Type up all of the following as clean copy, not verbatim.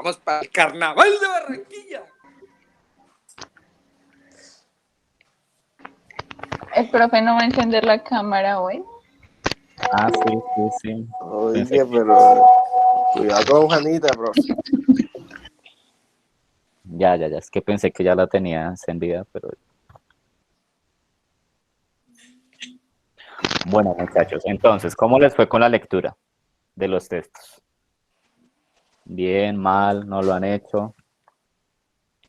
Vamos para el carnaval de Barranquilla. El profe no va a encender la cámara hoy. Ah, sí. Oye, pero cuidado con Juanita, profe. Ya, es que pensé que ya la tenía encendida, pero... Bueno, muchachos, entonces, ¿cómo les fue con la lectura de los textos? Bien, mal, no lo han hecho,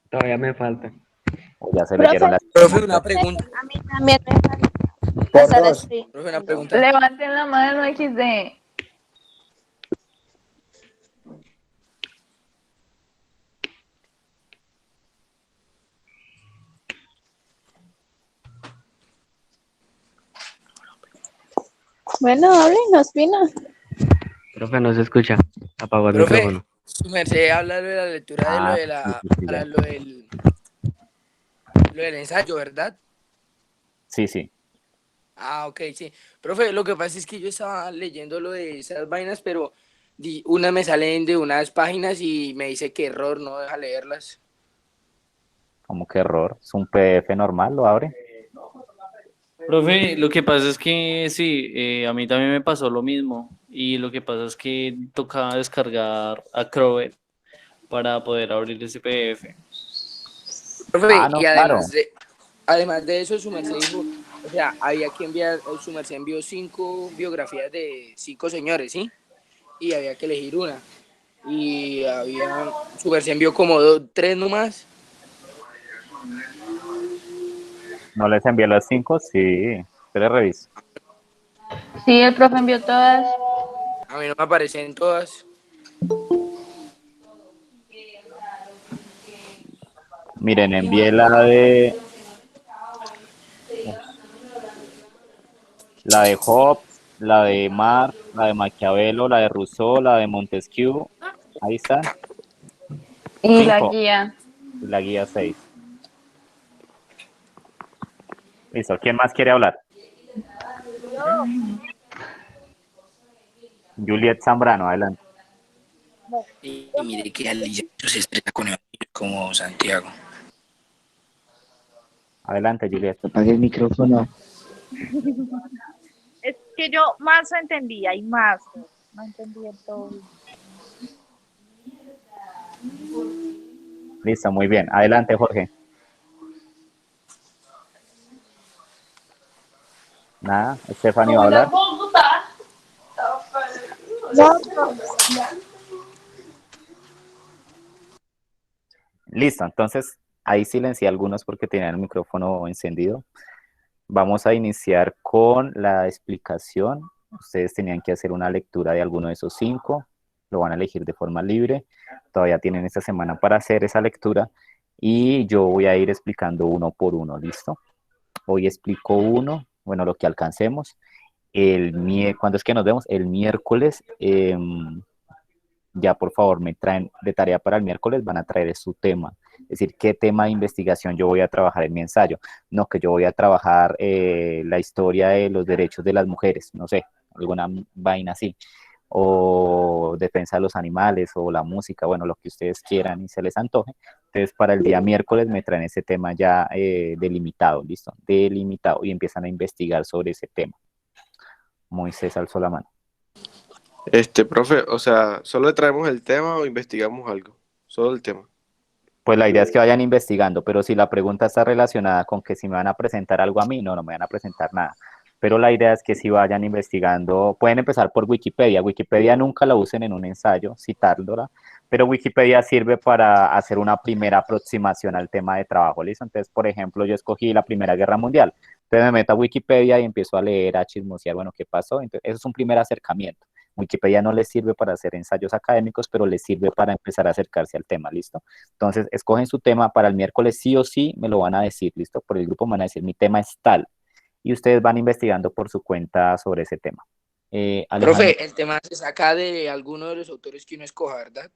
Todavía me falta. o ya se Profe, leyeron las Profe, una preguntas. pregunta. a mí también me falta Por pasar dos. así. Profe, una pregunta. Levanten la mano, XD. Bueno, hablen, Ospina. Profe, no se escucha. Apagó el Profe, micrófono. su merced habla de la lectura de lo de la, Sí, para ya. lo del ensayo, ¿verdad? Sí. Ah, ok, sí. Profe, lo que pasa es que yo estaba leyendo lo de esas vainas, pero una me salen de unas páginas y me dice que error, no deja leerlas. ¿Cómo que error? ¿Es un PDF normal? ¿Lo abre? Profe, lo que pasa es que sí, a mí también me pasó lo mismo y lo que pasa es que tocaba descargar Acrobat para poder abrir ese PDF. Profe, No, y claro. además de eso, su merced dijo, o sea, había que enviar, su merced envió 5 biografías de 5 señores, ¿sí? Y había que elegir una. Y su merced envió como 3 nomás. ¿No les envié las 5? Sí, pero reviso. Sí, el profe envió todas. A mí no me aparecen todas. Miren, envié la de Hobbes, la de Marx, la de Maquiavelo, la de Rousseau, la de Montesquieu. Ahí están. Y la 5. guía. Y la guía 6. Listo. ¿Quién más quiere hablar? Juliet Zambrano, adelante. Y mire que Alicia se estrella con el como Santiago. Adelante, Juliet. Apague el micrófono. Es que yo más entendía y más no entendía todo. Listo, muy bien. Adelante, Jorge. Nada, Stephanie va a hablar. Listo, entonces ahí silencié a algunos porque tenían el micrófono encendido. Vamos a iniciar con la explicación. Ustedes tenían que hacer una lectura de alguno de esos 5. Lo van a elegir de forma libre. Todavía tienen esta semana para hacer esa lectura. Y yo voy a ir explicando uno por uno, ¿listo? Hoy explico uno, bueno, lo que alcancemos. ¿Cuándo es que nos vemos? El miércoles. Ya por favor me traen de tarea para el miércoles, van a traer su tema, es decir, qué tema de investigación yo voy a trabajar en mi ensayo, no que yo voy a trabajar la historia de los derechos de las mujeres, no sé, alguna vaina así, o defensa de los animales, o la música, bueno, lo que ustedes quieran y se les antoje. Entonces para el día miércoles me traen ese tema ya delimitado, ¿listo? Delimitado, y empiezan a investigar sobre ese tema. Moisés alzó la mano. Profe, o sea, ¿solo le traemos el tema o investigamos algo? Solo el tema. Pues la idea es que vayan investigando, pero si la pregunta está relacionada con que si me van a presentar algo a mí, no me van a presentar nada. Pero la idea es que si vayan investigando, pueden empezar por Wikipedia. Wikipedia nunca la usen en un ensayo, citándola, pero Wikipedia sirve para hacer una primera aproximación al tema de trabajo, ¿listo? Entonces, por ejemplo, yo escogí la Primera Guerra Mundial. Entonces me meto a Wikipedia y empiezo a leer, a chismosear, bueno, ¿qué pasó? Entonces, eso es un primer acercamiento. Wikipedia no les sirve para hacer ensayos académicos, pero les sirve para empezar a acercarse al tema, ¿listo? Entonces, escogen su tema para el miércoles, sí o sí me lo van a decir, ¿listo? Por el grupo me van a decir, mi tema es tal, y ustedes van investigando por su cuenta sobre ese tema. Alejandro. Profe, el tema se saca de alguno de los autores que uno escoja, ¿verdad?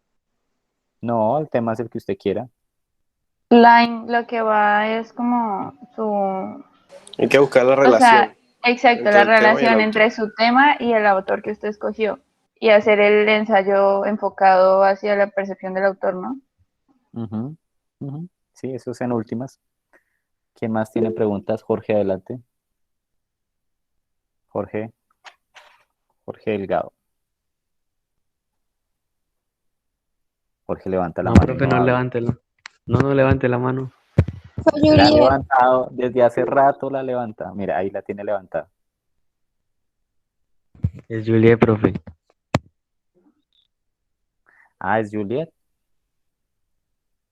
No, el tema es el que usted quiera. Lo que va es como su... Hay que buscar la O relación sea, exacto, entre la el tema y el relación autor. entre su tema y el autor que usted escogió. y hacer el ensayo enfocado hacia la percepción del autor, ¿no? Ujú, ujú. Sí, eso es en últimas. ¿Quién más tiene preguntas? Jorge, adelante. Jorge, Jorge Delgado. Jorge levanta la No, mano y profe, no no habla. levántela. No levante la mano. Fue La ha Juliet. levantado desde hace rato, la levanta. Mira, ahí la tiene levantada. Es Juliet, profe. Ah, es Juliet.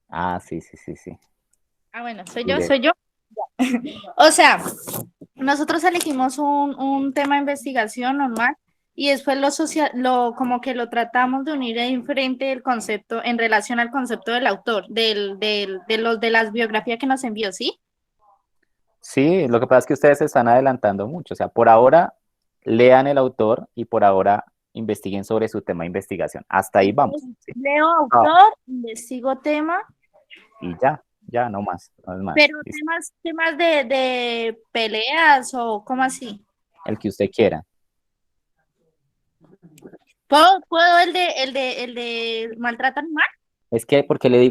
Ah, sí, sí, sí, sí. Ah, bueno, soy yo, Juliet. soy yo. O sea, nosotros elegimos un tema de investigación normal y después como que lo tratamos de unir en frente del concepto, en relación al concepto del autor, de las biografías que nos envió, ¿sí? Sí, lo que pasa es que ustedes se están adelantando mucho. O sea, por ahora lean el autor y por ahora investiguen sobre su tema de investigación. Hasta ahí vamos. Entonces, Sí. leo Ah, autor, investigo tema, y ya, no más, no es más. pero Listo. temas de peleas o cómo así. El que usted quiera. ¿Puedo el de maltrato animal? Es que, porque les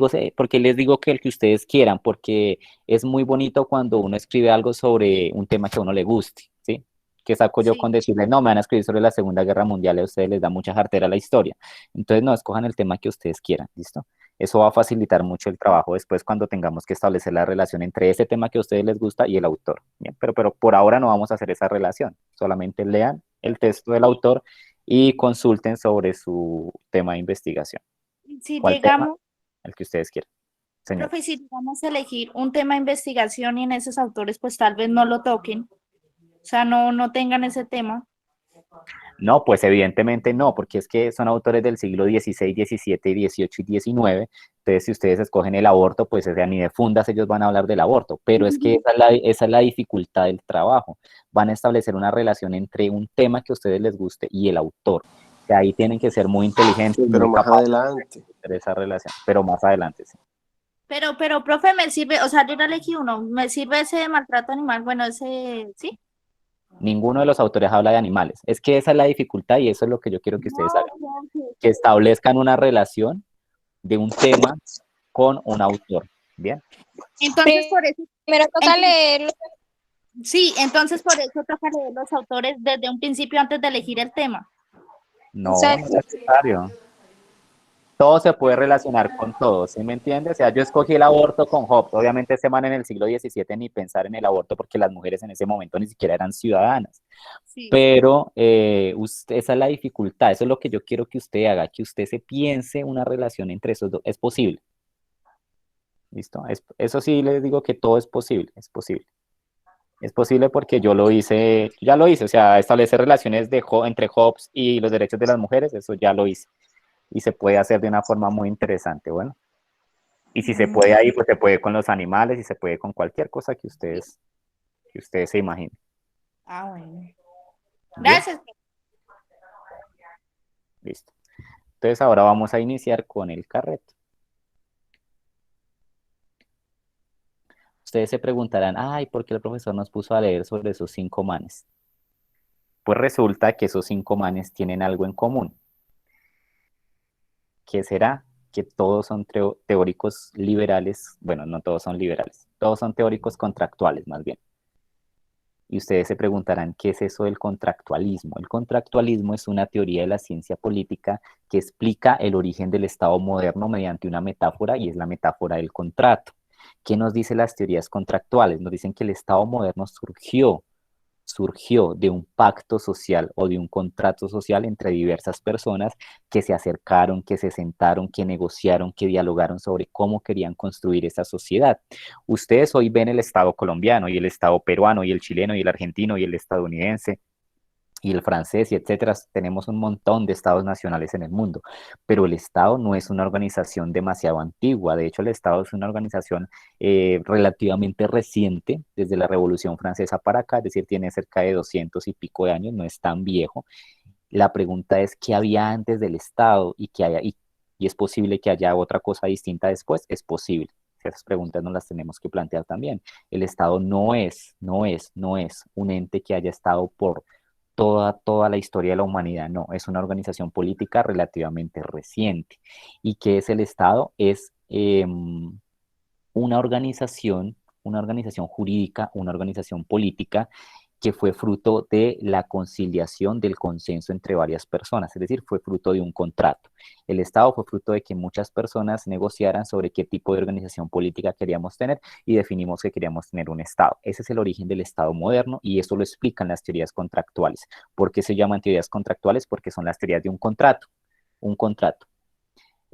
digo que el que ustedes quieran, porque es muy bonito cuando uno escribe algo sobre un tema que a uno le guste, ¿sí? ¿Qué saco yo Sí. con decirles, no, me van a escribir sobre la Segunda Guerra Mundial y a ustedes les da mucha jartera la historia? Entonces, no, escojan el tema que ustedes quieran, ¿listo? Eso va a facilitar mucho el trabajo después cuando tengamos que establecer la relación entre ese tema que a ustedes les gusta y el autor, ¿bien? Pero por ahora no vamos a hacer esa relación, solamente lean el texto del autor y consulten sobre su tema de investigación. Si ¿Cuál tema? llegamos, El que ustedes quieran, señor. profe, si llegamos a elegir un tema de investigación y en esos autores pues tal vez no lo toquen, o sea, no tengan ese tema. No, pues evidentemente no, porque es que son autores del siglo XVI, XVII, XVIII y XIX. Entonces, si ustedes escogen el aborto, pues o sea, ni de fundas ellos van a hablar del aborto. Pero es que esa es la dificultad del trabajo. Van a establecer una relación entre un tema que a ustedes les guste y el autor. O sea, ahí tienen que ser muy inteligentes y Pero muy más capaces adelante. de hacer esa relación. Pero más adelante, sí. Pero, profe, me sirve, o sea, yo ya elegí uno, me sirve ese de maltrato animal, bueno, ese, ¿sí? Ninguno de los autores habla de animales. Es que esa es la dificultad y eso es lo que yo quiero que ustedes hagan. Que establezcan una relación de un tema con un autor. Bien. Entonces, por eso, Primero toca entonces, leerlo. sí, entonces por eso toca leer los autores desde un principio antes de elegir el tema. No, no es Exacto. necesario. Todo se puede relacionar con todo, ¿sí me entiendes? O sea, yo escogí el aborto con Hobbes. Obviamente ese man en el siglo XVII ni pensar en el aborto porque las mujeres en ese momento ni siquiera eran ciudadanas. Sí. Pero esa es la dificultad, eso es lo que yo quiero que usted haga, que usted se piense una relación entre esos dos. Es posible. ¿Listo? Eso sí les digo que todo es posible, es posible. Es posible porque yo lo hice, ya lo hice, o sea, establecer relaciones entre Hobbes y los derechos de las mujeres, eso ya lo hice. Y se puede hacer de una forma muy interesante, bueno. Y si se puede ahí, pues se puede con los animales y se puede con cualquier cosa que ustedes se imaginen. Ah, bueno. Bien, Gracias. listo. Entonces ahora vamos a iniciar con el carrete. Ustedes se preguntarán, ay, ¿por qué el profesor nos puso a leer sobre esos 5 manes? Pues resulta que esos 5 manes tienen algo en común. ¿Qué será? Que todos son teóricos liberales, bueno, no todos son liberales, todos son teóricos contractuales más bien. Y ustedes se preguntarán, ¿qué es eso del contractualismo? El contractualismo es una teoría de la ciencia política que explica el origen del Estado moderno mediante una metáfora y es la metáfora del contrato. ¿Qué nos dicen las teorías contractuales? Nos dicen que el Estado moderno surgió de un pacto social o de un contrato social entre diversas personas que se acercaron, que se sentaron, que negociaron, que dialogaron sobre cómo querían construir esa sociedad. Ustedes hoy ven el Estado colombiano y el Estado peruano y el chileno y el argentino y el estadounidense y el francés y etcétera, tenemos un montón de estados nacionales en el mundo, pero el Estado no es una organización demasiado antigua, de hecho el Estado es una organización relativamente reciente, desde la Revolución Francesa para acá, es decir, tiene cerca de 200 y pico de años, no es tan viejo. La pregunta es, ¿qué había antes del Estado y es posible que haya otra cosa distinta después? Es posible. Esas preguntas nos las tenemos que plantear también. El Estado no es un ente que haya estado toda la historia de la humanidad, no, es una organización política relativamente reciente. ¿Y qué es el Estado? Es una una organización jurídica, una organización política que fue fruto de la conciliación del consenso entre varias personas, es decir, fue fruto de un contrato. El Estado fue fruto de que muchas personas negociaran sobre qué tipo de organización política queríamos tener y definimos que queríamos tener un Estado. Ese es el origen del Estado moderno y eso lo explican las teorías contractuales. ¿Por qué se llaman teorías contractuales? Porque son las teorías de un contrato. Un contrato.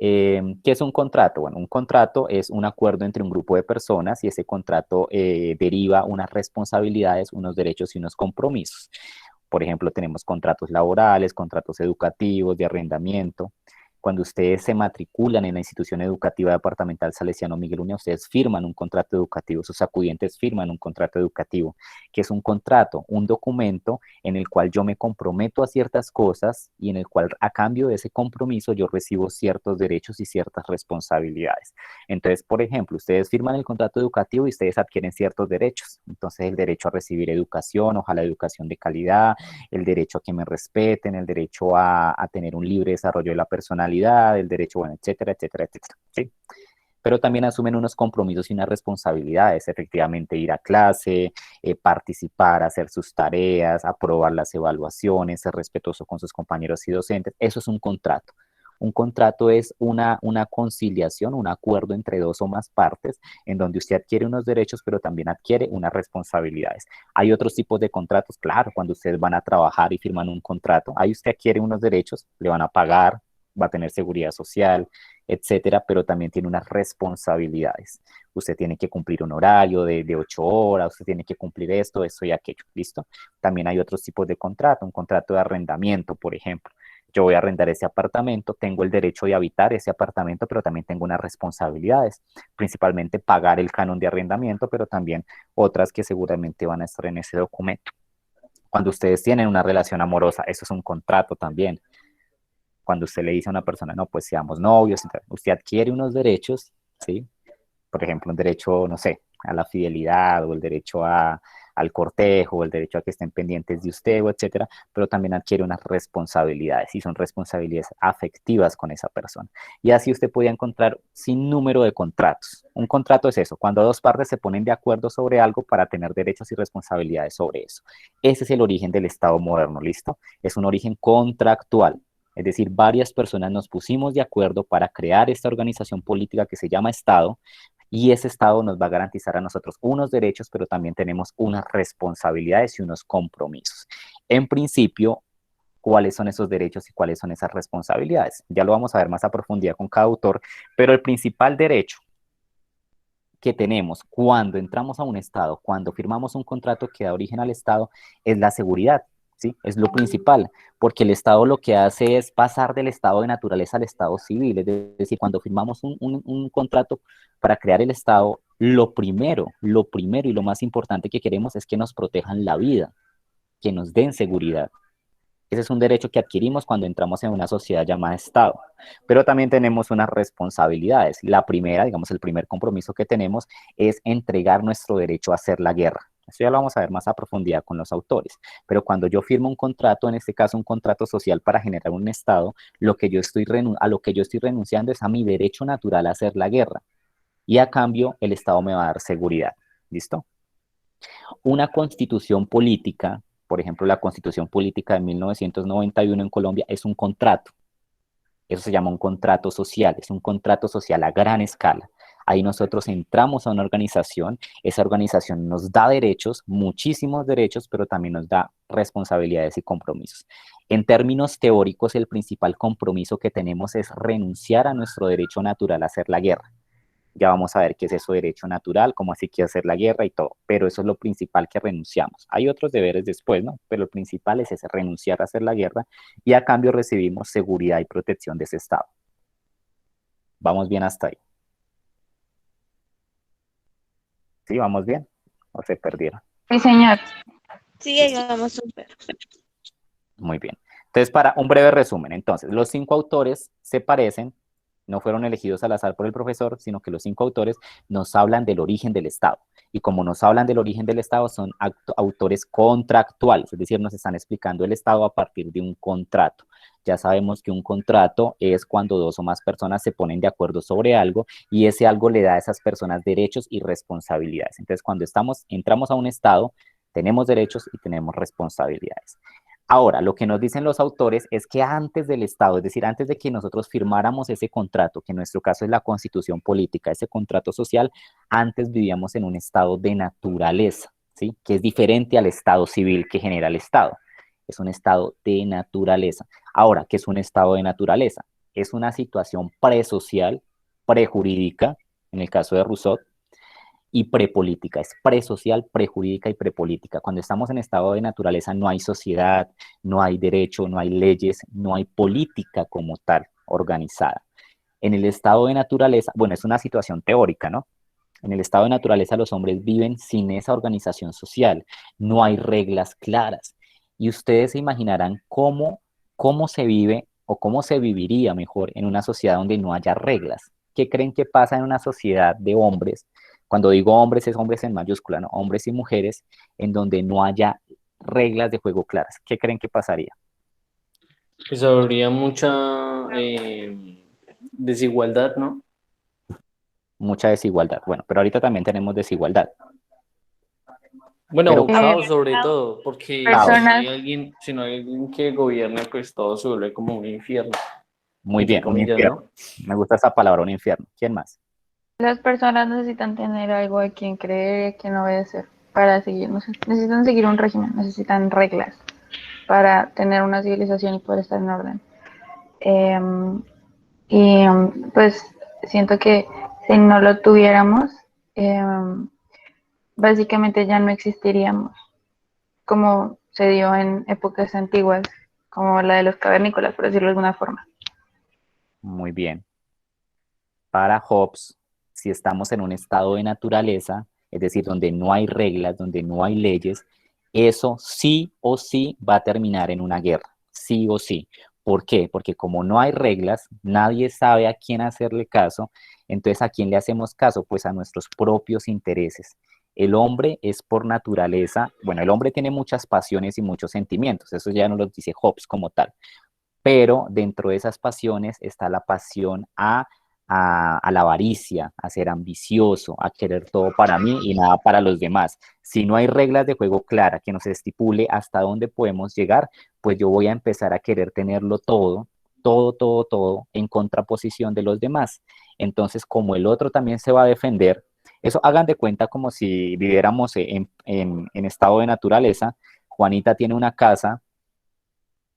¿Qué es un contrato? Bueno, un contrato es un acuerdo entre un grupo de personas y ese contrato deriva unas responsabilidades, unos derechos y unos compromisos. Por ejemplo, tenemos contratos laborales, contratos educativos, de arrendamiento. Cuando ustedes se matriculan en la institución educativa departamental Salesiano Miguel Uña, ustedes firman un contrato educativo, sus acudientes firman un contrato educativo, que es un contrato, un documento en el cual yo me comprometo a ciertas cosas y en el cual a cambio de ese compromiso yo recibo ciertos derechos y ciertas responsabilidades. Entonces, por ejemplo, ustedes firman el contrato educativo y ustedes adquieren ciertos derechos. Entonces, el derecho a recibir educación, ojalá educación de calidad, el derecho a que me respeten, el derecho a tener un libre desarrollo de la personalidad, el derecho, bueno, etcétera, etcétera, etcétera, ¿sí? Pero también asumen unos compromisos y unas responsabilidades, efectivamente ir a clase, participar, hacer sus tareas, aprobar las evaluaciones, ser respetuoso con sus compañeros y docentes. Eso es un contrato. Un contrato es una conciliación, un acuerdo entre dos o más partes en donde usted adquiere unos derechos, pero también adquiere unas responsabilidades. Hay otros tipos de contratos, claro, cuando ustedes van a trabajar y firman un contrato, ahí usted adquiere unos derechos, le van a pagar, va a tener seguridad social, etcétera, pero también tiene unas responsabilidades. Usted tiene que cumplir un horario de 8 horas, usted tiene que cumplir esto y aquello, ¿listo? También hay otros tipos de contrato, un contrato de arrendamiento, por ejemplo. Yo voy a arrendar ese apartamento, tengo el derecho de habitar ese apartamento, pero también tengo unas responsabilidades, principalmente pagar el canon de arrendamiento, pero también otras que seguramente van a estar en ese documento. Cuando ustedes tienen una relación amorosa, eso es un contrato también. Cuando usted le dice a una persona, no, pues seamos novios, usted adquiere unos derechos, ¿sí? Por ejemplo, un derecho, no sé, a la fidelidad o el derecho al cortejo o el derecho a que estén pendientes de usted, o etcétera, pero también adquiere unas responsabilidades y son responsabilidades afectivas con esa persona. Y así usted podía encontrar sin número de contratos. Un contrato es eso, cuando dos partes se ponen de acuerdo sobre algo para tener derechos y responsabilidades sobre eso. Ese es el origen del Estado moderno, ¿listo? Es un origen contractual. Es decir, varias personas nos pusimos de acuerdo para crear esta organización política que se llama Estado, y ese Estado nos va a garantizar a nosotros unos derechos, pero también tenemos unas responsabilidades y unos compromisos. En principio, ¿cuáles son esos derechos y cuáles son esas responsabilidades? Ya lo vamos a ver más a profundidad con cada autor, pero el principal derecho que tenemos cuando entramos a un Estado, cuando firmamos un contrato que da origen al Estado, es la seguridad, ¿sí? Es lo principal, porque el Estado lo que hace es pasar del estado de naturaleza al estado civil, es decir, cuando firmamos un contrato para crear el Estado, lo primero y lo más importante que queremos es que nos protejan la vida, que nos den seguridad. Ese es un derecho que adquirimos cuando entramos en una sociedad llamada Estado. Pero también tenemos unas responsabilidades. La primera, digamos, el primer compromiso que tenemos es entregar nuestro derecho a hacer la guerra. Esto ya lo vamos a ver más a profundidad con los autores. Pero cuando yo firmo un contrato, en este caso un contrato social para generar un Estado, a lo que yo estoy renunciando es a mi derecho natural a hacer la guerra. Y a cambio, el Estado me va a dar seguridad. ¿Listo? Una constitución política, por ejemplo, la constitución política de 1991 en Colombia, es un contrato. Eso se llama un contrato social, es un contrato social a gran escala. Ahí nosotros entramos a una organización, esa organización nos da derechos, muchísimos derechos, pero también nos da responsabilidades y compromisos. En términos teóricos, el principal compromiso que tenemos es renunciar a nuestro derecho natural a hacer la guerra. Ya vamos a ver qué es eso de derecho natural, cómo así que hacer la guerra y todo, pero eso es lo principal que renunciamos. Hay otros deberes después, ¿no? Pero lo principal es ese, renunciar a hacer la guerra y a cambio recibimos seguridad y protección de ese Estado. ¿Vamos bien hasta ahí? ¿Sí, vamos bien? ¿O se perdieron? Sí, señor. Sí, ahí vamos súper. Muy bien. Entonces, para un breve resumen, entonces, los 5 autores se parecen, no fueron elegidos al azar por el profesor, sino que los 5 autores nos hablan del origen del Estado. Y como nos hablan del origen del Estado, son autores contractuales, es decir, nos están explicando el Estado a partir de un contrato. Ya sabemos que un contrato es cuando 2 o más personas se ponen de acuerdo sobre algo y ese algo le da a esas personas derechos y responsabilidades. Entonces, cuando entramos a un Estado, tenemos derechos y tenemos responsabilidades. Ahora, lo que nos dicen los autores es que antes del Estado, es decir, antes de que nosotros firmáramos ese contrato, que en nuestro caso es la constitución política, ese contrato social, antes vivíamos en un estado de naturaleza, ¿sí? Que es diferente al estado civil que genera el Estado. Es un estado de naturaleza. Ahora, ¿qué es un estado de naturaleza? Es una situación presocial, prejurídica, en el caso de Rousseau, y prepolítica, es presocial, prejurídica y prepolítica. Cuando estamos en estado de naturaleza no hay sociedad, no hay derecho, no hay leyes, no hay política como tal organizada. En el estado de naturaleza, bueno, es una situación teórica, ¿no? En el estado de naturaleza los hombres viven sin esa organización social, no hay reglas claras. Y ustedes se imaginarán cómo se vive o cómo se viviría mejor en una sociedad donde no haya reglas. ¿Qué creen que pasa en una sociedad de hombres? Cuando digo hombres, es hombres en mayúscula, ¿no? Hombres y mujeres, en donde no haya reglas de juego claras. ¿Qué creen que pasaría? Pues habría mucha desigualdad, ¿no? Mucha desigualdad. Bueno, pero ahorita también tenemos desigualdad. Bueno, Pero caos sobre todo, porque Personas- si no hay alguien que gobierne, pues todo se vuelve como un infierno, muy entre bien, un comillas, infierno. ¿no? Me gusta esa palabra, un infierno. ¿Quién más? Las personas necesitan tener algo a quien creer y a quien obedecer para seguir, necesitan seguir un régimen, necesitan reglas para tener una civilización y poder estar en orden. Pues siento que si no lo tuviéramos, básicamente ya no existiríamos, como se dio en épocas antiguas, como la de los cavernícolas, por decirlo de alguna forma. Muy bien. Para Hobbes, si estamos en un estado de naturaleza, es decir, donde no hay reglas, donde no hay leyes, eso sí o sí va a terminar en una guerra, sí o sí. ¿Por qué? Porque como no hay reglas, nadie sabe a quién hacerle caso, entonces ¿a quién le hacemos caso? Pues a nuestros propios intereses. El hombre es por naturaleza, bueno, el hombre tiene muchas pasiones y muchos sentimientos, eso ya no lo dice Hobbes como tal, pero dentro de esas pasiones está la pasión a la avaricia, a ser ambicioso, a querer todo para mí y nada para los demás. Si no hay reglas de juego claras que nos estipule hasta dónde podemos llegar, pues yo voy a empezar a querer tenerlo todo, todo, todo, todo en contraposición de los demás. Entonces, como el otro también se va a defender, eso hagan de cuenta como si viviéramos en estado de naturaleza. Juanita tiene una casa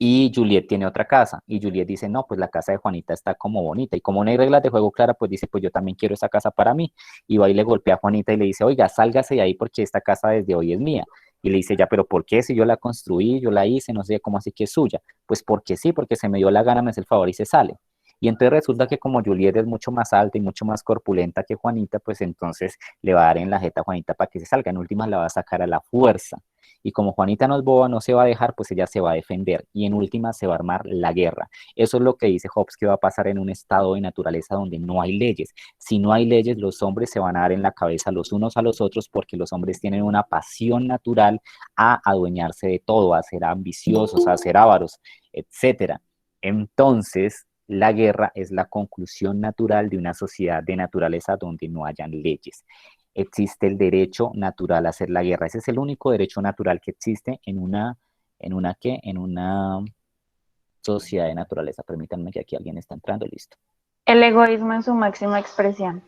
y Juliet tiene otra casa, y Juliet dice, no, pues la casa de Juanita está como bonita, y como no hay reglas de juego claras, pues dice, pues yo también quiero esa casa para mí, y va y le golpea a Juanita y le dice, oiga, sálgase de ahí porque esta casa desde hoy es mía, y le dice, ya, pero ¿por qué? Si yo la construí, yo la hice, no sé cómo así que es suya, pues porque sí, porque se me dio la gana, me hace el favor y se sale. Y entonces resulta que como Juliet es mucho más alta y mucho más corpulenta que Juanita, pues entonces le va a dar en la jeta a Juanita para que se salga, en últimas la va a sacar a la fuerza. Y como Juanita no es boba, no se va a dejar, pues ella se va a defender y en última se va a armar la guerra. Eso es lo que dice Hobbes que va a pasar en un estado de naturaleza donde no hay leyes. Si no hay leyes, los hombres se van a dar en la cabeza los unos a los otros porque los hombres tienen una pasión natural a adueñarse de todo, a ser ambiciosos, a ser ávaros, etcétera. Entonces, la guerra es la conclusión natural de una sociedad de naturaleza donde no hayan leyes. Existe el derecho natural a hacer la guerra. Ese es el único derecho natural que existe en una sociedad de naturaleza. Permítanme que aquí alguien está entrando, listo. El egoísmo en su máxima expresión.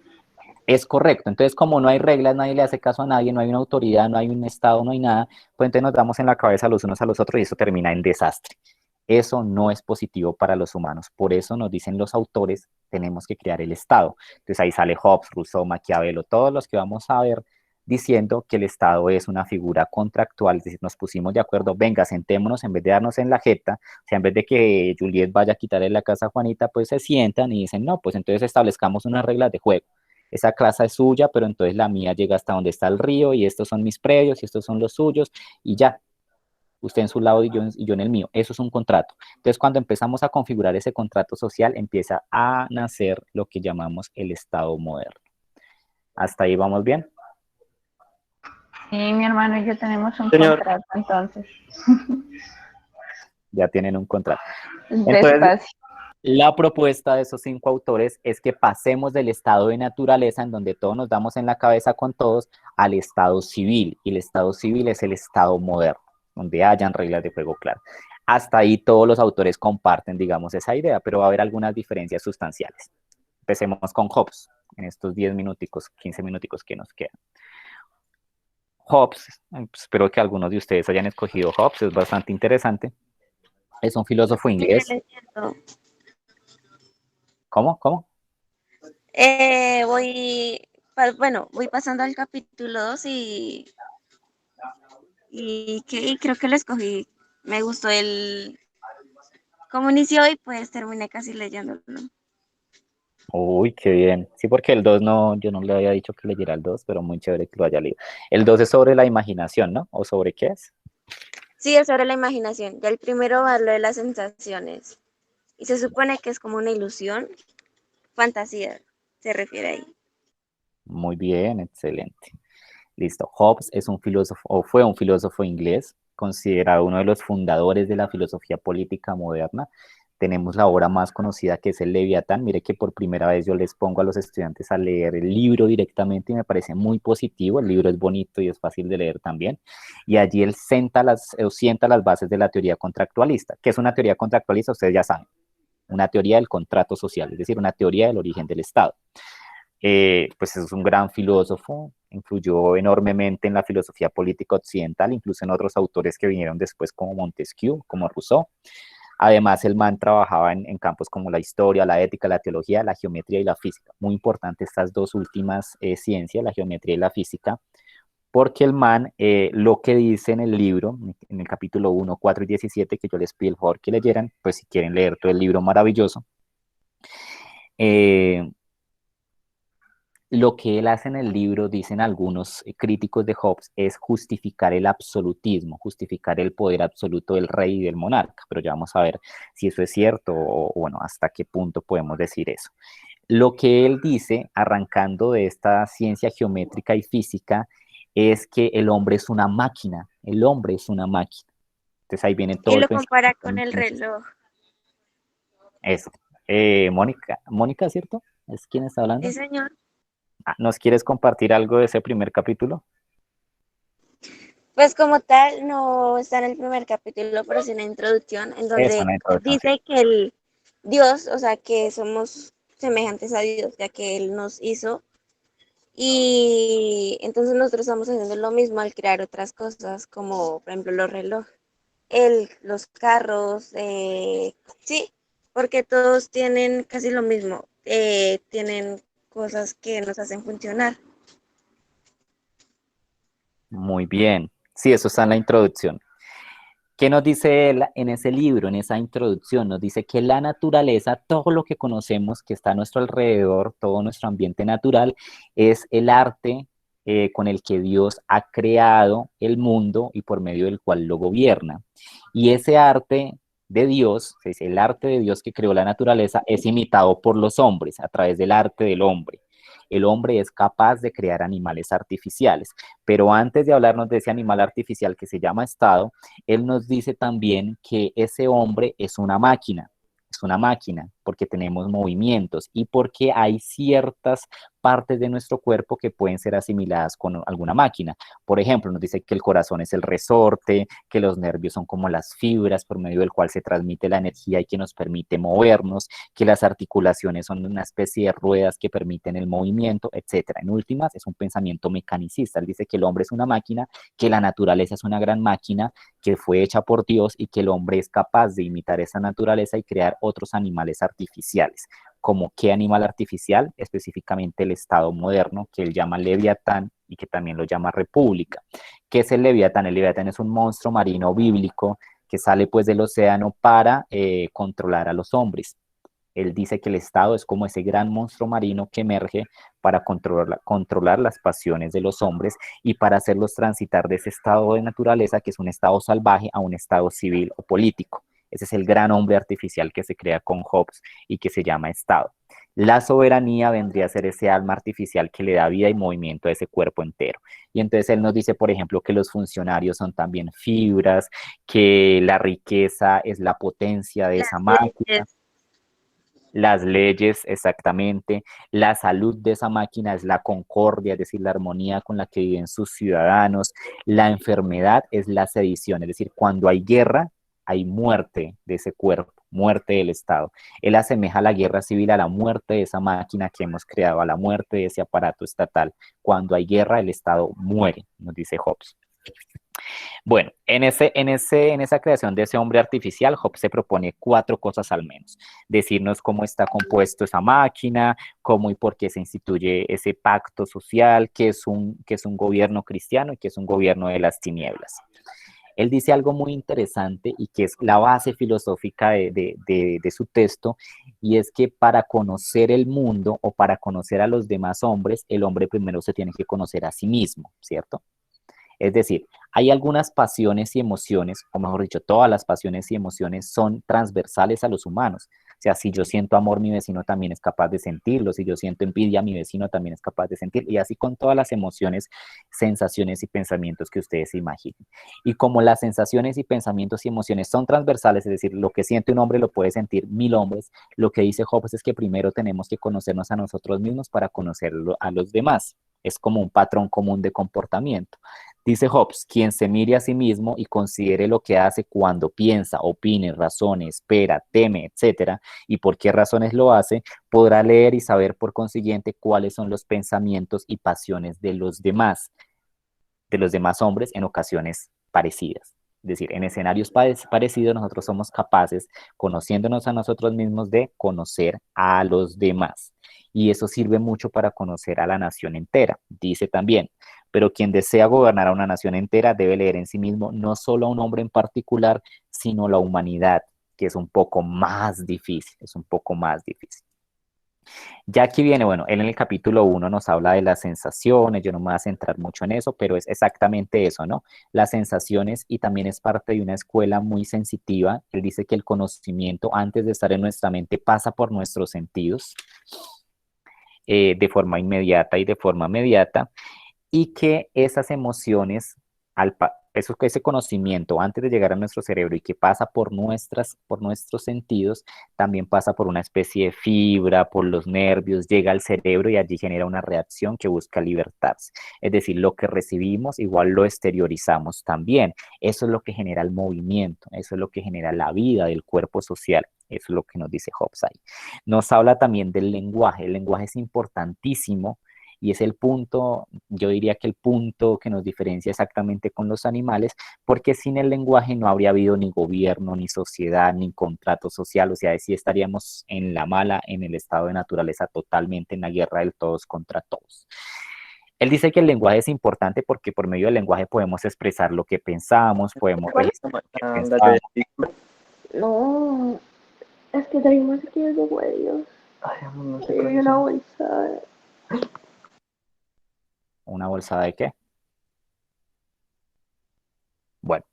Es correcto. Entonces, como no hay reglas, nadie le hace caso a nadie, no hay una autoridad, no hay un Estado, no hay nada, pues entonces nos damos en la cabeza los unos a los otros y eso termina en desastre. Eso no es positivo para los humanos. Por eso nos dicen los autores, tenemos que crear el Estado. Entonces ahí sale Hobbes, Rousseau, Maquiavelo, todos los que vamos a ver diciendo que el Estado es una figura contractual, es decir, nos pusimos de acuerdo, venga, sentémonos en vez de darnos en la jeta, o sea, en vez de que Juliet vaya a quitarle la casa a Juanita, pues se sientan y dicen, no, pues entonces establezcamos unas reglas de juego. Esa casa es suya, pero entonces la mía llega hasta donde está el río y estos son mis predios y estos son los suyos y ya. usted en su lado y yo en el mío. Eso es un contrato. Entonces, cuando empezamos a configurar ese contrato social, empieza a nacer lo que llamamos el Estado moderno. ¿Hasta ahí vamos bien? Sí, mi hermano y yo tenemos un Señor. contrato, entonces. Ya tienen un contrato. Entonces, Despacio. la propuesta de esos 5 autores es que pasemos del estado de naturaleza, en donde todos nos damos en la cabeza con todos, al estado civil. Y el estado civil es el estado moderno, donde hayan reglas de juego claras. Hasta ahí todos los autores comparten, digamos, esa idea, pero va a haber algunas diferencias sustanciales. Empecemos con Hobbes, en estos 10 minuticos, 15 minuticos que nos quedan. Hobbes, espero que algunos de ustedes hayan escogido Hobbes, es bastante interesante. Es un filósofo inglés. ¿Cómo? Voy pasando al capítulo 2 y creo que lo escogí. Me gustó cómo inició y pues terminé casi leyéndolo. Uy, qué bien. Sí, porque el 2 no, yo no le había dicho que leyera el 2, pero muy chévere que lo haya leído. El 2 es sobre la imaginación, ¿no? ¿O sobre qué es? Sí, es sobre la imaginación. Ya el primero va a lo de las sensaciones. Y se supone que es como una ilusión, fantasía, se refiere ahí. Muy bien, excelente. Listo. Hobbes es un filósofo, o fue un filósofo inglés, considerado uno de los fundadores de la filosofía política moderna. Tenemos la obra más conocida, que es el Leviatán. Mire que por primera vez yo les pongo a los estudiantes a leer el libro directamente y me parece muy positivo. El libro es bonito y es fácil de leer también. Y allí él sienta las bases de la teoría contractualista. ¿Qué es una teoría contractualista? Ustedes ya saben. Una teoría del contrato social, es decir, una teoría del origen del Estado. Pues es un gran filósofo, influyó enormemente en la filosofía política occidental, incluso en otros autores que vinieron después como Montesquieu, como Rousseau. Además, el man trabajaba en campos como la historia, la ética, la teología, la geometría y la física. Muy importante estas dos últimas ciencias, la geometría y la física, porque el man, lo que dice en el libro, en el capítulo 1, 4 y 17, que yo les pido el favor que leyeran, pues si quieren leer todo el libro maravilloso, lo que él hace en el libro, dicen algunos críticos de Hobbes, es justificar el absolutismo, justificar el poder absoluto del rey y del monarca, pero ya vamos a ver si eso es cierto o bueno, hasta qué punto podemos decir eso. Lo que él dice, arrancando de esta ciencia geométrica y física, es que el hombre es una máquina, el hombre es una máquina. Entonces ahí viene todo Y el lo compara pensamiento. con el reloj. Eso. Mónica, ¿cierto? ¿Es quien está hablando? Sí, señor. ¿Nos quieres compartir algo de ese primer capítulo? Pues como tal, no está en el primer capítulo, pero sí en la introducción, en Eso, donde la introducción, sí. dice que el Dios, o sea, que somos semejantes a Dios, ya que Él nos hizo. Y entonces nosotros estamos haciendo lo mismo al crear otras cosas, como por ejemplo los relojes, los carros, sí, porque todos tienen casi lo mismo, tienen cosas que nos hacen funcionar. Muy bien. Sí, eso está en la introducción. ¿Qué nos dice él en ese libro, en esa introducción? Nos dice que la naturaleza, todo lo que conocemos que está a nuestro alrededor, todo nuestro ambiente natural, es el arte con el que Dios ha creado el mundo y por medio del cual lo gobierna. Y ese arte de Dios, es el arte de Dios que creó la naturaleza, es imitado por los hombres a través del arte del hombre. El hombre es capaz de crear animales artificiales, pero antes de hablarnos de ese animal artificial que se llama Estado, él nos dice también que ese hombre es una máquina, porque tenemos movimientos y porque hay ciertas partes de nuestro cuerpo que pueden ser asimiladas con alguna máquina. Por ejemplo, nos dice que el corazón es el resorte, que los nervios son como las fibras por medio del cual se transmite la energía y que nos permite movernos, que las articulaciones son una especie de ruedas que permiten el movimiento, etcétera. En últimas, es un pensamiento mecanicista. Él dice que el hombre es una máquina, que la naturaleza es una gran máquina, que fue hecha por Dios y que el hombre es capaz de imitar esa naturaleza y crear otros animales artificiales. ¿Como qué animal artificial? Específicamente el Estado moderno, que él llama Leviatán y que también lo llama República. ¿Qué es el Leviatán? El Leviatán es un monstruo marino bíblico que sale pues del océano para controlar a los hombres. Él dice que el Estado es como ese gran monstruo marino que emerge para controlar las pasiones de los hombres y para hacerlos transitar de ese estado de naturaleza, que es un estado salvaje, a un estado civil o político. Ese es el gran hombre artificial que se crea con Hobbes y que se llama Estado. La soberanía vendría a ser ese alma artificial que le da vida y movimiento a ese cuerpo entero. Y entonces él nos dice, por ejemplo, que los funcionarios son también fibras, que la riqueza es la potencia de esa máquina. Las leyes, exactamente, la salud de esa máquina es la concordia, es decir, la armonía con la que viven sus ciudadanos, la enfermedad es la sedición, es decir, cuando hay guerra, hay muerte de ese cuerpo, muerte del Estado. Él asemeja la guerra civil a la muerte de esa máquina que hemos creado, a la muerte de ese aparato estatal. Cuando hay guerra, el Estado muere, nos dice Hobbes. Bueno, en esa creación de ese hombre artificial, Hobbes se propone 4 cosas al menos. Decirnos cómo está compuesto esa máquina, cómo y por qué se instituye ese pacto social, qué es un gobierno cristiano y qué es un gobierno de las tinieblas. Él dice algo muy interesante y que es la base filosófica de su texto, y es que para conocer el mundo o para conocer a los demás hombres, el hombre primero se tiene que conocer a sí mismo, ¿cierto? Es decir, hay algunas pasiones y emociones, o mejor dicho, todas las pasiones y emociones son transversales a los humanos. O sea, si yo siento amor, mi vecino también es capaz de sentirlo. Si yo siento envidia, mi vecino también es capaz de sentir. Y así con todas las emociones, sensaciones y pensamientos que ustedes se imaginen. Y como las sensaciones y pensamientos y emociones son transversales, es decir, lo que siente un hombre lo puede sentir 1000 hombres, lo que dice Hobbes es que primero tenemos que conocernos a nosotros mismos para conocerlo a los demás. Es como un patrón común de comportamiento. Dice Hobbes, quien se mire a sí mismo y considere lo que hace cuando piensa, opine, razone, espera, teme, etcétera, y por qué razones lo hace, podrá leer y saber por consiguiente cuáles son los pensamientos y pasiones de los demás hombres en ocasiones parecidas. Es decir, en escenarios parecidos nosotros somos capaces, conociéndonos a nosotros mismos, de conocer a los demás. Y eso sirve mucho para conocer a la nación entera. Dice también, pero quien desea gobernar a una nación entera debe leer en sí mismo no solo a un hombre en particular, sino la humanidad, que es un poco más difícil, Ya aquí viene, bueno, él en el capítulo 1 nos habla de las sensaciones, yo no me voy a centrar mucho en eso, pero es exactamente eso, ¿no? Las sensaciones, y también es parte de una escuela muy sensitiva. Él dice que el conocimiento, antes de estar en nuestra mente, pasa por nuestros sentidos de forma inmediata y de forma mediata, y que esas emociones, ese conocimiento antes de llegar a nuestro cerebro y que pasa por nuestros sentidos, también pasa por una especie de fibra, por los nervios, llega al cerebro y allí genera una reacción que busca libertarse. Es decir, lo que recibimos igual lo exteriorizamos también. Eso es lo que genera el movimiento, eso es lo que genera la vida del cuerpo social. Eso es lo que nos dice Hobbes ahí. Nos habla también del lenguaje. El lenguaje es importantísimo. Y es el punto, yo diría que el punto que nos diferencia exactamente con los animales, porque sin el lenguaje no habría habido ni gobierno, ni sociedad, ni contrato social. O sea, sí estaríamos en la mala, en el estado de naturaleza, totalmente en la guerra del todos contra todos. Él dice que el lenguaje es importante porque por medio del lenguaje podemos expresar lo que pensamos, podemos registrar lo que pensamos. No, es que tenemos que ir de huellos. Ay, amor, no sé. Y una bolsa. ¿Una bolsa de qué? Bueno,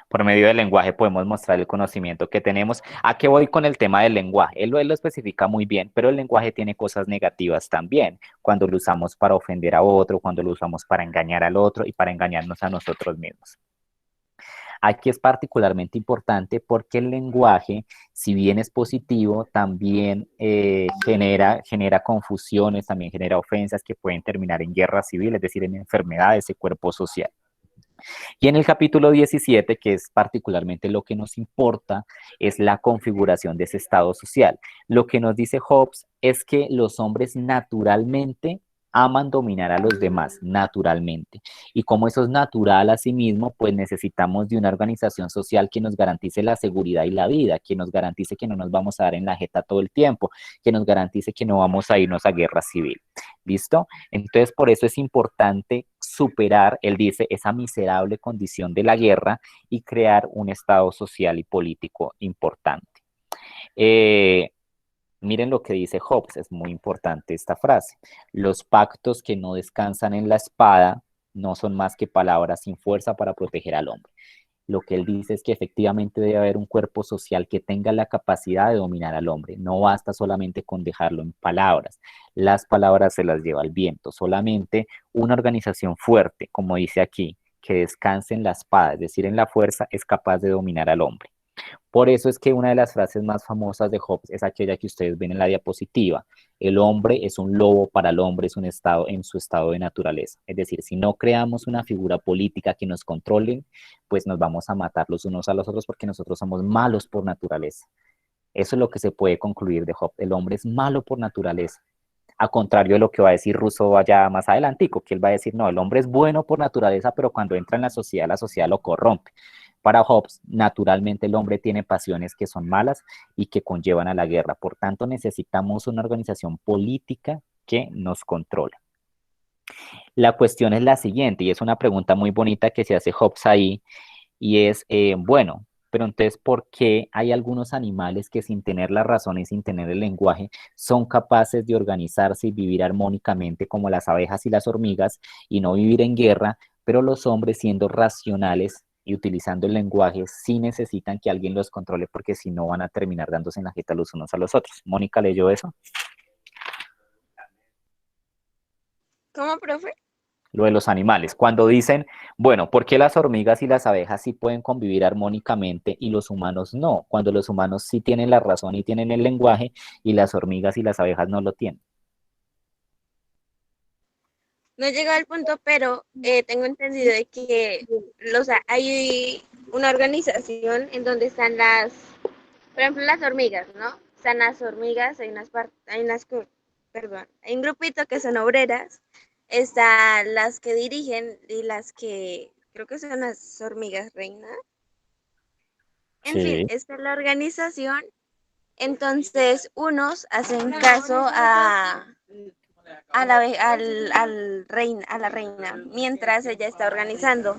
por medio del lenguaje podemos mostrar el conocimiento que tenemos. ¿A qué voy con el tema del lenguaje? Él lo especifica muy bien, pero el lenguaje tiene cosas negativas también, cuando lo usamos para ofender a otro, cuando lo usamos para engañar al otro y para engañarnos a nosotros mismos. Aquí es particularmente importante porque el lenguaje, si bien es positivo, también genera confusiones, también genera ofensas que pueden terminar en guerra civil, es decir, en enfermedades de cuerpo social. Y en el capítulo 17, que es particularmente lo que nos importa, es la configuración de ese estado social. Lo que nos dice Hobbes es que los hombres naturalmente aman dominar a los demás, naturalmente. Y como eso es natural a sí mismo, pues necesitamos de una organización social que nos garantice la seguridad y la vida, que nos garantice que no nos vamos a dar en la jeta todo el tiempo, que nos garantice que no vamos a irnos a guerra civil. ¿Listo? Entonces, por eso es importante superar, él dice, esa miserable condición de la guerra y crear un estado social y político importante. Miren lo que dice Hobbes, es muy importante esta frase. Los pactos que no descansan en la espada no son más que palabras sin fuerza para proteger al hombre. Lo que él dice es que efectivamente debe haber un cuerpo social que tenga la capacidad de dominar al hombre. No basta solamente con dejarlo en palabras. Las palabras se las lleva el viento. Solamente una organización fuerte, como dice aquí, que descanse en la espada, es decir, en la fuerza, es capaz de dominar al hombre. Por eso es que una de las frases más famosas de Hobbes es aquella que ustedes ven en la diapositiva. El hombre es un lobo para el hombre, es un estado en su estado de naturaleza. Es decir, si no creamos una figura política que nos controle, pues nos vamos a matar los unos a los otros porque nosotros somos malos por naturaleza. Eso es lo que se puede concluir de Hobbes. El hombre es malo por naturaleza. A contrario de lo que va a decir Rousseau allá más adelantico, que él va a decir, no, el hombre es bueno por naturaleza, pero cuando entra en la sociedad lo corrompe. Para Hobbes, naturalmente el hombre tiene pasiones que son malas y que conllevan a la guerra. Por tanto, necesitamos una organización política que nos controle. La cuestión es la siguiente, y es una pregunta muy bonita que se hace Hobbes ahí, y es, bueno, pero entonces, ¿por qué hay algunos animales que sin tener la razón y sin tener el lenguaje son capaces de organizarse y vivir armónicamente como las abejas y las hormigas y no vivir en guerra, pero los hombres siendo racionales y utilizando el lenguaje sí necesitan que alguien los controle porque si no van a terminar dándose en la jeta los unos a los otros? ¿Mónica leyó eso? ¿Cómo, profe? Lo de los animales, cuando dicen, bueno, ¿por qué las hormigas y las abejas sí pueden convivir armónicamente y los humanos no? Cuando los humanos sí tienen la razón y tienen el lenguaje y las hormigas y las abejas no lo tienen. No he llegado al punto, pero tengo entendido de que hay una organización en donde están por ejemplo, las hormigas, ¿no? Están las hormigas, hay un grupito que son obreras, están las que dirigen y las que creo que son las hormigas reina. En fin, esta es la organización. Entonces, unos hacen caso a la reina, mientras ella está organizando,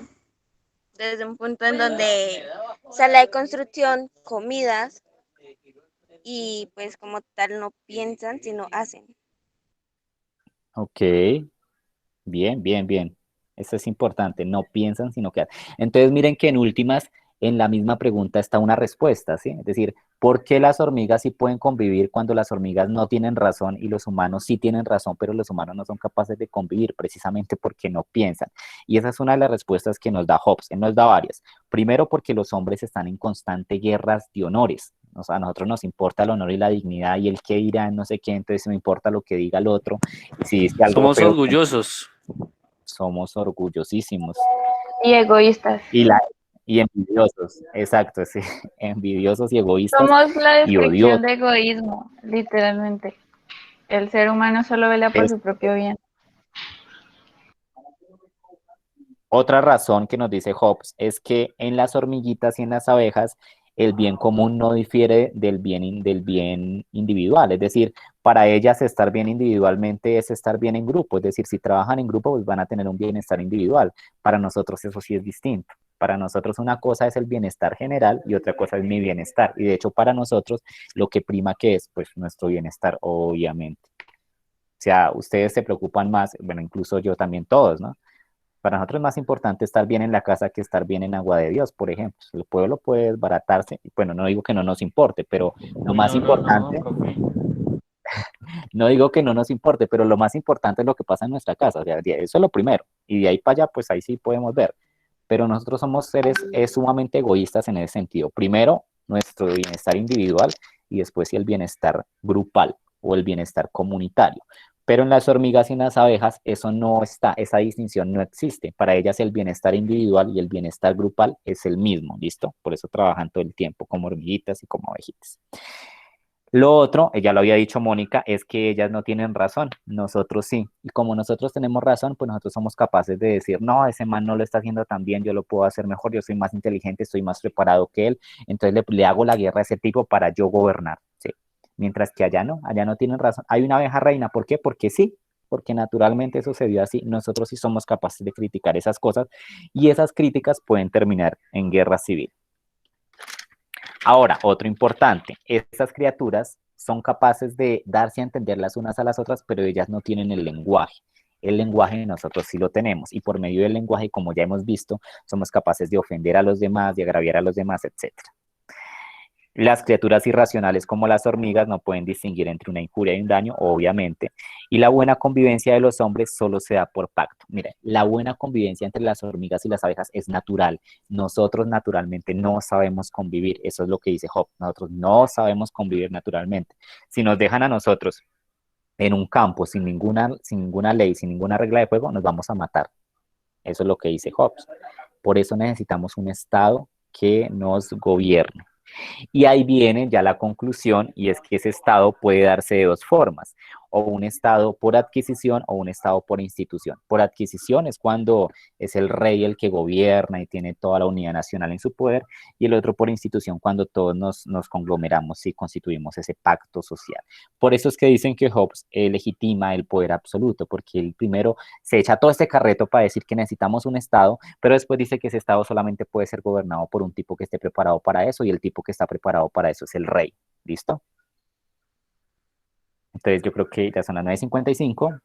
desde un punto en donde sala de construcción, comidas, y pues como tal no piensan, sino hacen. Ok, bien, bien, bien. Eso es importante, no piensan, sino que hacen. Entonces, miren que en últimas, en la misma pregunta está una respuesta, ¿sí? Es decir, ¿por qué las hormigas sí pueden convivir cuando las hormigas no tienen razón y los humanos sí tienen razón, pero los humanos no son capaces de convivir precisamente porque no piensan? Y esa es una de las respuestas que nos da Hobbes. Él nos da varias. Primero, porque los hombres están en constante guerras de honores. O sea, a nosotros nos importa el honor y la dignidad y el qué dirán, no sé qué, entonces no importa lo que diga el otro. Y si dice algo Somos feo, orgullosos. somos orgullosísimos. Y egoístas. Y envidiosos, exacto, sí, envidiosos y egoístas Somos la y descripción odiosos. de egoísmo, literalmente. El ser humano solo vela por su propio bien. Otra razón que nos dice Hobbes es que en las hormiguitas y en las abejas el bien común no difiere del bien individual, es decir, para ellas estar bien individualmente es estar bien en grupo, es decir, si trabajan en grupo pues van a tener un bienestar individual, para nosotros eso sí es distinto, para nosotros una cosa es el bienestar general y otra cosa es mi bienestar, y de hecho para nosotros lo que prima que es pues nuestro bienestar, obviamente. O sea, ustedes se preocupan más, bueno, incluso yo también, todos, ¿no? Para nosotros es más importante estar bien en la casa que estar bien en agua de Dios, por ejemplo. El pueblo puede desbaratarse, bueno, no digo que no nos importe, pero lo más importante, no digo que no nos importe, pero lo más importante es lo que pasa en nuestra casa, o sea, eso es lo primero, y de ahí para allá, pues ahí sí podemos ver, pero nosotros somos seres sumamente egoístas en ese sentido. Primero, nuestro bienestar individual y después sí el bienestar grupal o el bienestar comunitario. Pero en las hormigas y en las abejas eso no está, esa distinción no existe. Para ellas el bienestar individual y el bienestar grupal es el mismo, ¿listo? Por eso trabajan todo el tiempo como hormiguitas y como abejitas. Lo otro, ya lo había dicho Mónica, es que ellas no tienen razón, nosotros sí. Y como nosotros tenemos razón, pues nosotros somos capaces de decir, no, ese man no lo está haciendo tan bien, yo lo puedo hacer mejor, yo soy más inteligente, estoy más preparado que él, entonces le hago la guerra a ese tipo para yo gobernar, ¿sí? Mientras que allá no tienen razón. Hay una abeja reina, ¿por qué? Porque sí, porque naturalmente eso se dio así. Nosotros sí somos capaces de criticar esas cosas y esas críticas pueden terminar en guerra civil. Ahora, otro importante, estas criaturas son capaces de darse a entender las unas a las otras, pero ellas no tienen el lenguaje. El lenguaje nosotros sí lo tenemos, y por medio del lenguaje, como ya hemos visto, somos capaces de ofender a los demás, de agraviar a los demás, etc. Las criaturas irracionales como las hormigas no pueden distinguir entre una injuria y un daño, obviamente, y la buena convivencia de los hombres solo se da por pacto. Mire, la buena convivencia entre las hormigas y las abejas es natural. Nosotros naturalmente no sabemos convivir, eso es lo que dice Job, nosotros no sabemos convivir naturalmente. Si nos dejan a nosotros en un campo sin ninguna ley, sin ninguna regla de juego, nos vamos a matar. Eso es lo que dice Hobbes. Por eso necesitamos un Estado que nos gobierne. Y ahí viene ya la conclusión, y es que ese Estado puede darse de dos formas, o un Estado por adquisición o un Estado por institución. Por adquisición es cuando es el rey el que gobierna y tiene toda la unidad nacional en su poder, y el otro por institución cuando todos nos conglomeramos y constituimos ese pacto social. Por eso es que dicen que Hobbes legitima el poder absoluto, porque él primero se echa todo este carreto para decir que necesitamos un Estado, pero después dice que ese Estado solamente puede ser gobernado por un tipo que esté preparado para eso, y el tipo que está preparado para eso es el rey. ¿Listo? Entonces yo creo que ya son las 9:55.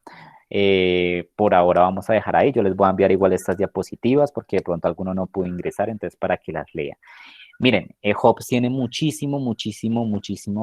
Por ahora vamos a dejar ahí. Yo les voy a enviar igual estas diapositivas porque de pronto alguno no pudo ingresar, entonces para que las lea. Miren, Hobbes tiene muchísimo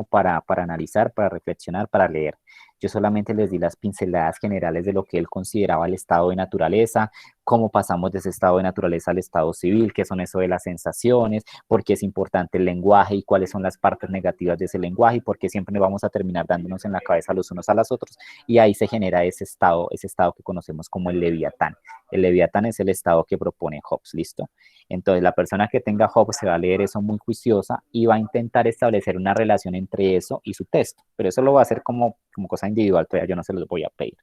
para analizar, para reflexionar, para leer. Yo solamente les di las pinceladas generales de lo que él consideraba el estado de naturaleza, cómo pasamos de ese estado de naturaleza al estado civil, qué son eso de las sensaciones, por qué es importante el lenguaje y cuáles son las partes negativas de ese lenguaje y por qué siempre vamos a terminar dándonos en la cabeza los unos a los otros, y ahí se genera ese estado que conocemos como el Leviatán. El Leviatán es el estado que propone Hobbes, ¿listo? Entonces la persona que tenga Hobbes se va a leer eso muy juiciosa y va a intentar establecer una relación entre eso y su texto, pero eso lo va a hacer como cosa individual, todavía yo no se los voy a pedir.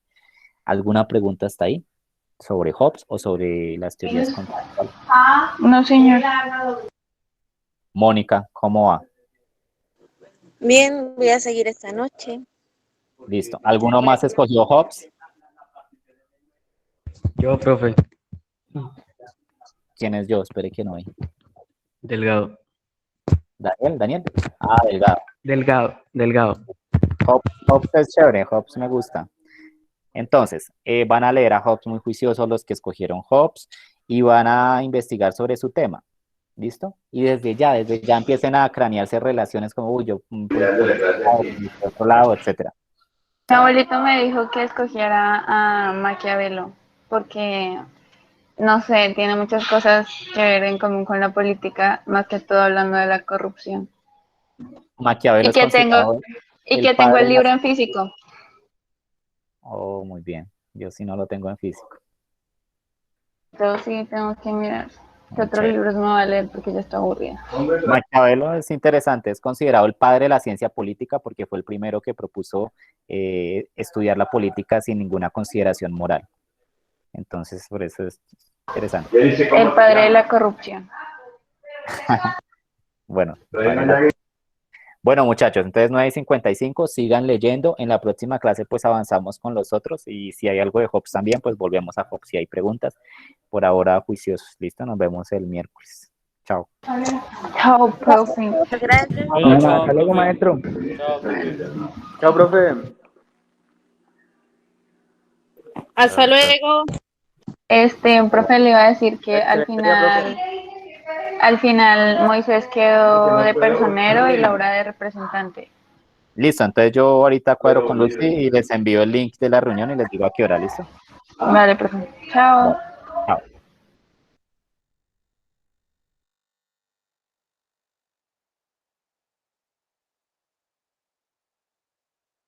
¿Alguna pregunta hasta ahí sobre Hobbes o sobre las teorías conceptuales? No, señor. Mónica, ¿cómo va? Bien, voy a seguir esta noche. Listo. ¿Alguno más escogió Hobbes? Yo, profe. ¿Quién es yo? Espere que no hay. Delgado. ¿Daniel? Ah, Delgado. Hobbes es chévere, Hobbes me gusta. Entonces, van a leer a Hobbes muy juiciosos los que escogieron Hobbes y van a investigar sobre su tema. ¿Listo? Y desde ya empiecen a cranearse relaciones como, uy, yo por otro lado, etcétera. Mi abuelito me dijo que escogiera a Maquiavelo porque, no sé, tiene muchas cosas que ver en común con la política, más que todo hablando de la corrupción. Maquiavelo Y que tengo el libro en físico. Oh, muy bien. Yo sí no lo tengo en físico. Yo sí tengo que mirar qué otros libros me va a leer porque ya estoy aburrida. Maquiavelo es interesante, es considerado el padre de la ciencia política porque fue el primero que propuso estudiar la política sin ninguna consideración moral. Entonces, por eso es interesante. El padre de la corrupción. Bueno, muchachos, entonces 9:55, sigan leyendo. En la próxima clase pues avanzamos con los otros y si hay algo de Hobbes también, pues volvemos a Hobbes si hay preguntas. Por ahora, juiciosos. Listo, nos vemos el miércoles. Chao. Chao, profe. Gracias. Hasta luego, maestro. Chao, profe. Hasta luego. Profe, le iba a decir que al final Moisés quedó de personero y Laura de representante. Listo, entonces yo ahorita cuadro con Lucy y les envío el link de la reunión y les digo a qué hora, ¿listo? Vale, profe. Chao.